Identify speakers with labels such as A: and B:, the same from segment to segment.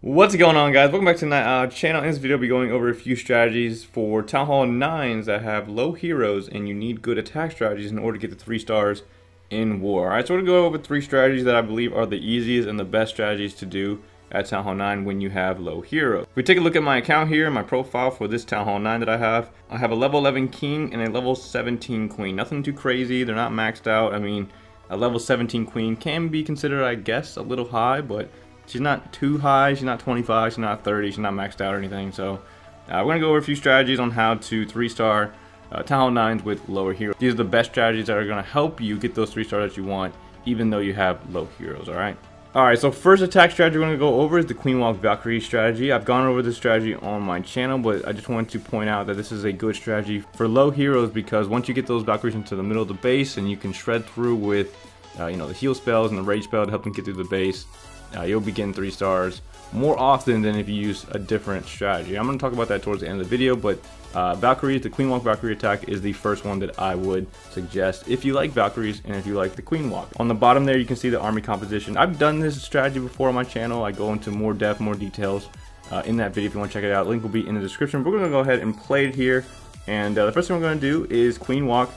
A: What's going on, guys? Welcome back to the channel. In this video, I'll be going over a few strategies for Town Hall 9s that have low heroes and you need good attack strategies in order to get the 3 stars in war. Alright, so we're going to go over 3 strategies that I believe are the easiest and the best strategies to do at Town Hall 9 when you have low heroes. If we take a look at my account here, my profile for this Town Hall 9 that I have a level 11 king and a level 17 queen. Nothing too crazy, they're not maxed out. I mean, a level 17 queen can be considered, I guess, a little high, but she's not too high, she's not 25, she's not 30, she's not maxed out or anything. So we're going to go over a few strategies on how to 3-star Town Hall 9s with lower heroes. These are the best strategies that are going to help you get those 3 stars that you want, even though you have low heroes, alright? Alright, so first attack strategy we're going to go over is the Queen Walk Valkyrie strategy. I've gone over this strategy on my channel, but I just wanted to point out that this is a good strategy for low heroes because once you get those Valkyries into the middle of the base and you can shred through with you know, the heal spells and the rage spell to help them get through the base, you'll be getting 3 stars more often than if you use a different strategy. I'm going to talk about that towards the end of the video, but Valkyrie, the Queen Walk Valkyrie attack is the first one that I would suggest if you like Valkyries and if you like the Queen Walk. On the bottom there you can see the army composition. I've done this strategy before on my channel. I go into more depth, more details in that video if you want to check it out. Link will be in the description. We're going to go ahead and play it here, and the first thing we're going to do is Queen Walk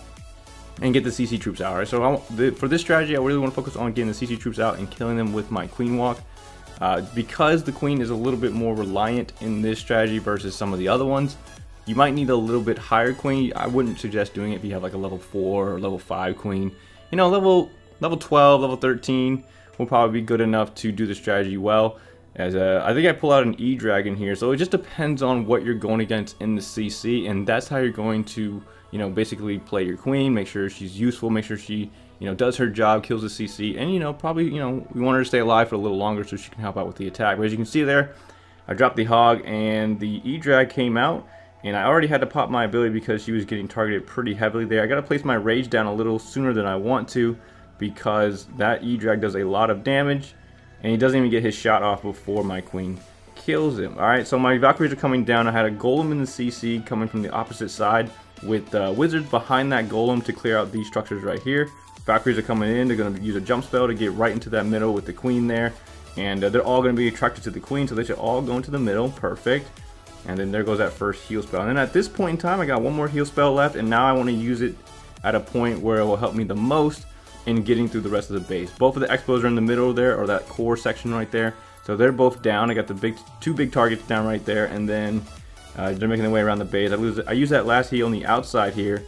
A: and get the CC troops out. Right? So for this strategy, I really want to focus on getting the CC troops out and killing them with my Queen Walk. Because the Queen is a little bit more reliant in this strategy versus some of the other ones, you might need a little bit higher Queen. I wouldn't suggest doing it if you have like a level 4 or level 5 Queen. You know, level 12, level 13 will probably be good enough to do the strategy well. As I think I pull out an E-Dragon here, so it just depends on what you're going against in the CC, and that's how you're going to, you know, basically play your Queen. Make sure she's useful, make sure she, you know, does her job, kills the CC, and, you know, probably, you know, we want her to stay alive for a little longer so she can help out with the attack. But as you can see there, I dropped the Hog and the E-Drag came out, and I already had to pop my ability because she was getting targeted pretty heavily there. I got to place my Rage down a little sooner than I want to because that E-Drag does a lot of damage, and he doesn't even get his shot off before my Queen kills him. Alright, so my Valkyries are coming down. I had a Golem in the CC coming from the opposite side with Wizards behind that Golem to clear out these structures right here. Valkyries are coming in. They're going to use a jump spell to get right into that middle with the Queen there. And they're all going to be attracted to the Queen, so they should all go into the middle. Perfect. And then there goes that first heal spell. And then at this point in time, I got one more heal spell left, and now I want to use it at a point where it will help me the most in getting through the rest of the base. Both of the Expos are in the middle there, or that core section right there. So they're both down. I got the two big targets down right there, and then they're making their way around the base. I use that last heal on the outside here,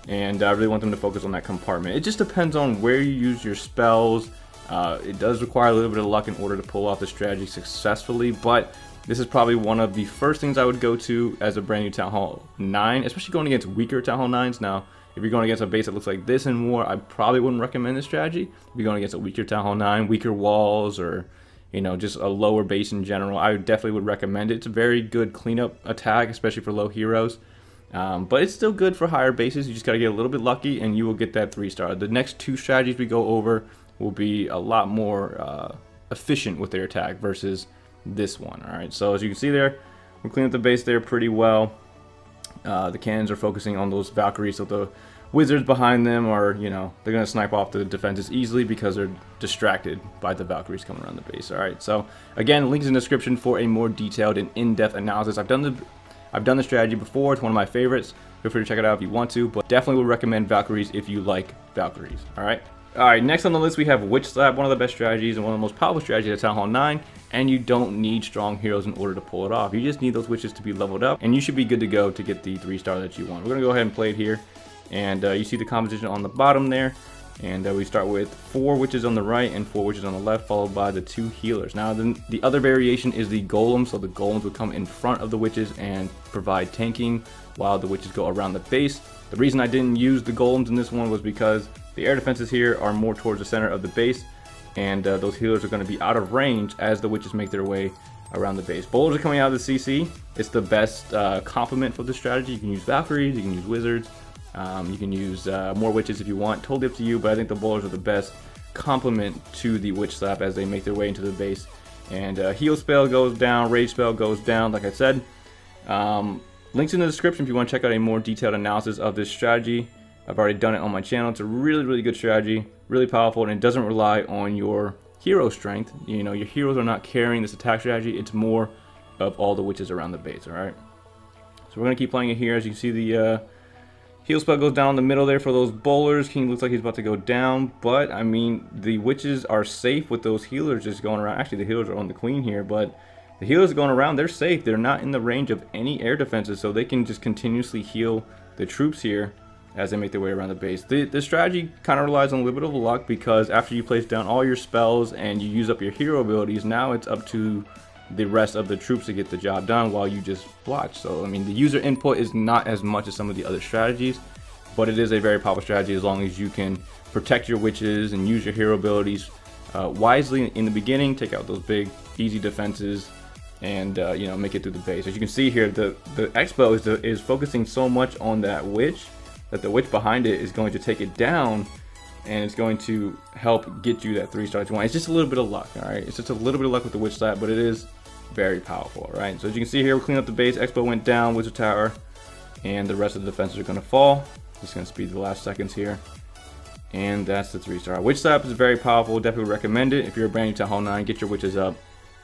A: and I really want them to focus on that compartment. It just depends on where you use your spells. It does require a little bit of luck in order to pull off the strategy successfully, but this is probably one of the first things I would go to as a brand new Town Hall 9, especially going against weaker Town Hall 9s. Now, if you're going against a base that looks like this in war, I probably wouldn't recommend this strategy. If you're going against a weaker Town Hall 9, weaker walls, or, you know, just a lower base in general, I definitely would recommend it. It's a very good cleanup attack, especially for low heroes. But it's still good for higher bases. You just got to get a little bit lucky and you will get that 3-star. The next 2 strategies we go over will be a lot more efficient with their attack versus this one. Alright, so as you can see there, we're cleaning up the base there pretty well. The cannons are focusing on those Valkyries, so the Wizards behind them are, you know, they're going to snipe off the defenses easily because they're distracted by the Valkyries coming around the base. Alright, so again, links in the description for a more detailed and in-depth analysis. I've done the strategy before. It's one of my favorites. Feel free to check it out if you want to, but definitely would recommend Valkyries if you like Valkyries. Alright, next on the list we have Witch Slap, one of the best strategies and one of the most powerful strategies at Town Hall 9, and you don't need strong heroes in order to pull it off. You just need those witches to be leveled up, and you should be good to go to get the 3-star that you want. We're going to go ahead and play it here, and you see the composition on the bottom there, and we start with 4 witches on the right and 4 witches on the left, followed by the 2 healers. Now, the other variation is the Golem, so the Golems would come in front of the witches and provide tanking while the witches go around the base. The reason I didn't use the Golems in this one was because the air defenses here are more towards the center of the base, and those healers are going to be out of range as the witches make their way around the base. Bowlers are coming out of the CC. It's the best complement for this strategy. You can use Valkyries, you can use Wizards, you can use more witches if you want. Totally up to you, but I think the bowlers are the best complement to the Witch Slap as they make their way into the base. And heal spell goes down, rage spell goes down, like I said. Links in the description if you want to check out a more detailed analysis of this strategy. I've already done it on my channel. It's a really, really good strategy, really powerful, and it doesn't rely on your hero strength. You know, your heroes are not carrying this attack strategy. It's more of all the witches around the base, alright? So we're going to keep playing it here. As you can see, the heal spell goes down the middle there for those bowlers. King looks like he's about to go down, but I mean, the witches are safe with those healers just going around. Actually, the healers are on the queen here, but the healers going around, they're safe. They're not in the range of any air defenses, so they can just continuously heal the troops here as they make their way around the base. The strategy kind of relies on a little bit of luck, because after you place down all your spells and you use up your hero abilities, now it's up to the rest of the troops to get the job done while you just watch. So I mean, the user input is not as much as some of the other strategies, but it is a very powerful strategy as long as you can protect your witches and use your hero abilities wisely in the beginning. Take out those big easy defenses and you know, make it through the base. As you can see here, the Expo is focusing so much on that witch that the witch behind it is going to take it down, and it's going to help get you that 3-star that you want. It's just a little bit of luck, alright? It's just a little bit of luck with the witch stat, but it is very powerful, alright? So as you can see here, we're cleaning up the base. Expo went down, Wizard Tower, and the rest of the defenses are going to fall. Just going to speed the last seconds here. And that's the 3-star. Witch stat is very powerful. Definitely recommend it. If you're a brand new Town Hall 9, get your witches up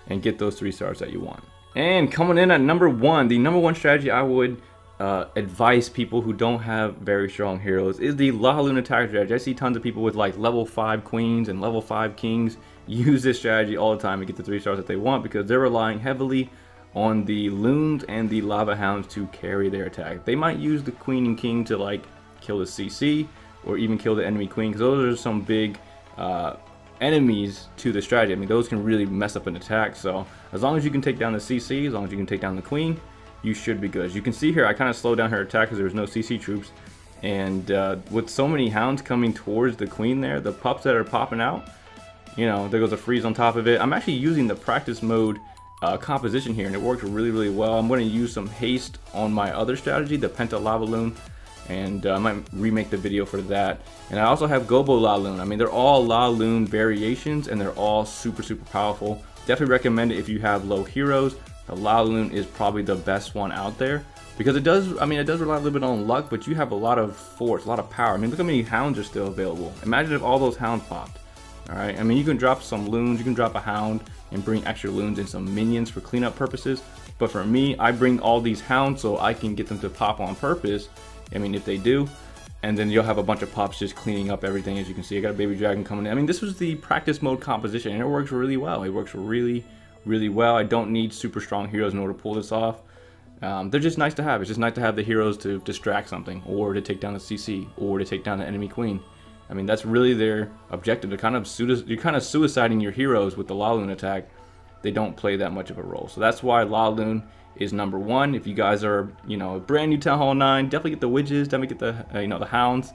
A: and get those 3 stars that you want. And coming in at number 1, the number 1 strategy I would advise people who don't have very strong heroes is the La-Luna attack strategy. I see tons of people with like level 5 queens and level 5 kings use this strategy all the time to get the 3 stars that they want, because they're relying heavily on the loons and the lava hounds to carry their attack. They might use the queen and king to like kill the CC or even kill the enemy queen, because those are some big enemies to the strategy. I mean, those can really mess up an attack. So as long as you can take down the CC, as long as you can take down the queen, you should be good. As you can see here, I kind of slowed down her attack because there was no CC troops, and with so many hounds coming towards the queen there, the pups that are popping out, you know, there goes a freeze on top of it. I'm actually using the practice mode composition here, and it works really, really well. I'm going to use some haste on my other strategy, the Penta Lava Loon, and I might remake the video for that. And I also have Gobo La Loon. I mean, they're all La Loon variations, and they're all super, super powerful. Definitely recommend it if you have low heroes. The La Loon is probably the best one out there, because it does, I mean, it does rely a little bit on luck, but you have a lot of force, a lot of power. I mean, look how many hounds are still available. Imagine if all those hounds popped. Alright, I mean, you can drop some loons, you can drop a hound and bring extra loons and some minions for cleanup purposes, but for me, I bring all these hounds so I can get them to pop on purpose. I mean, if they do, and then you'll have a bunch of pops just cleaning up everything. As you can see, I got a baby dragon coming in. I mean, this was the practice mode composition, and it works really well. It works really, really well. I don't need super strong heroes in order to pull this off. They're just nice to have. It's just nice to have the heroes to distract something, or to take down the CC, or to take down the enemy queen. I mean, that's really their objective. You're kind of suiciding your heroes with the La Loon attack. They don't play that much of a role. So that's why La Loon is number 1. If you guys are, you know, a brand new Town Hall 9, definitely get the witches, definitely get the, you know, the hounds,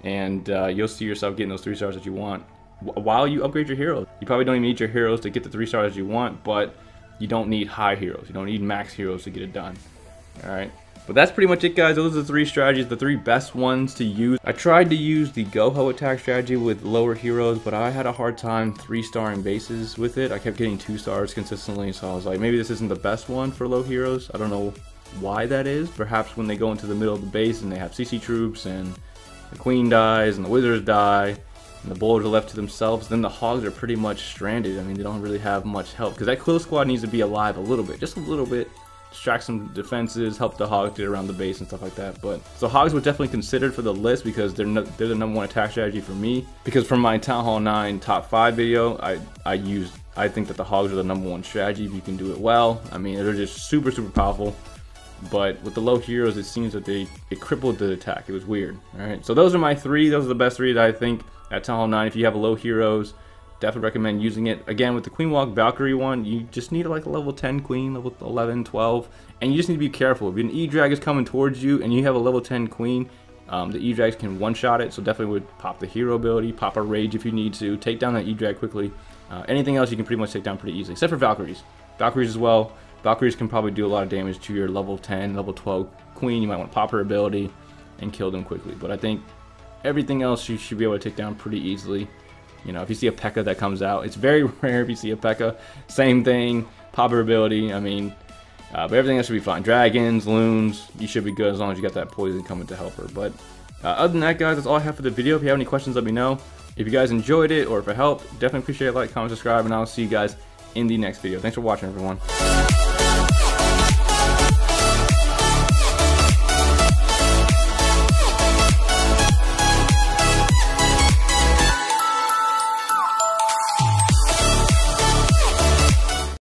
A: and you'll see yourself getting those 3 stars that you want while you upgrade your heroes. You probably don't even need your heroes to get the 3 stars that you want, but you don't need high heroes. You don't need max heroes to get it done. Alright. But that's pretty much it, guys. Those are the 3 strategies, the 3 best ones to use. I tried to use the Goho attack strategy with lower heroes, but I had a hard time 3-starring bases with it. I kept getting 2 stars consistently, so I was like, maybe this isn't the best one for low heroes. I don't know why that is. Perhaps when they go into the middle of the base and they have CC troops and the queen dies and the wizards die and the bowlers are left to themselves, then the hogs are pretty much stranded. I mean, they don't really have much help, because that kill squad needs to be alive a little bit, just a little bit. Distract some defenses, help the hogs get around the base and stuff like that. But so hogs were definitely considered for the list, because they're the number 1 attack strategy for me. Because from my Town Hall 9 top 5 video, I think that the hogs are the number 1 strategy if you can do it well. I mean, they're just super, super powerful. But with the low heroes, it seems that it crippled the attack. It was weird. All right, so those are my 3. Those are the best 3 that I think at Town Hall 9. If you have low heroes, definitely recommend using it. Again, with the Queen Walk Valkyrie one, you just need like a level 10 queen, level 11, 12, and you just need to be careful. If an E-Drag is coming towards you and you have a level 10 queen, the E-Drags can one-shot it, so definitely would pop the hero ability, pop a rage if you need to, take down that E-Drag quickly. Anything else you can pretty much take down pretty easily, except for Valkyries. Valkyries as well. Valkyries can probably do a lot of damage to your level 10, level 12 queen. You might want to pop her ability and kill them quickly, but I think everything else you should be able to take down pretty easily. You know, if you see a P.E.K.K.A that comes out, it's very rare if you see a P.E.K.K.A. Same thing, pop her ability, I mean, but everything else should be fine. Dragons, loons, you should be good as long as you got that poison coming to help her. But Other than that, guys, that's all I have for the video. If you have any questions, let me know. If you guys enjoyed it or if it helped, definitely appreciate a like, comment, subscribe, and I'll see you guys in the next video. Thanks for watching, everyone.